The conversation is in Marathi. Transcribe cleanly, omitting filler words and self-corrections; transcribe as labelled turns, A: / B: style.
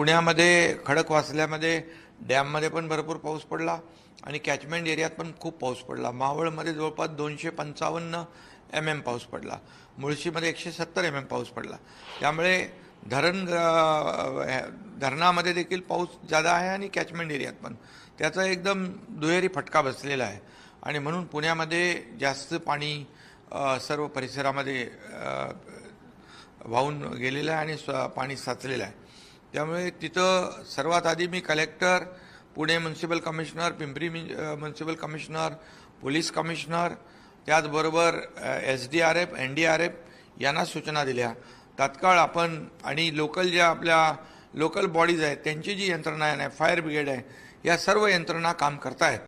A: पुण्यामध्ये खडकवासल्यामध्ये डॅममध्ये पण भरपूर पाऊस पडला आणि कॅचमेंट एरियात पण खूप पाऊस पडला। मावळमध्ये जवळपास 255 mm पाऊस पडला, मुळशीमध्ये 170 mm पाऊस पडला। त्यामुळे धरणामध्ये देखील पाऊस जादा आहे आणि कॅचमेंट एरियात पण त्याचा एकदम दुहेरी फटका बसलेला आहे आणि म्हणून पुण्यामध्ये जास्त पाणी सर्व परिसरामध्ये वाहून गेलेलं आहे आणि पाणी साचलेलं आहे। त्यामुळे तिथं सर्वात आधी मी collector, Pune municipal commissioner, Pimpri municipal commissioner, police commissioner, त्याचबरोबर SDRF, NDRF यांना सूचना दिल्या। तात्काळ आपण आणि लोकल ज्या आपल्या लोकल बॉडीज आहेत त्यांची जी यंत्रणा आहे, फायर ब्रिगेड आहे, या सर्व यंत्रणा काम करतायत।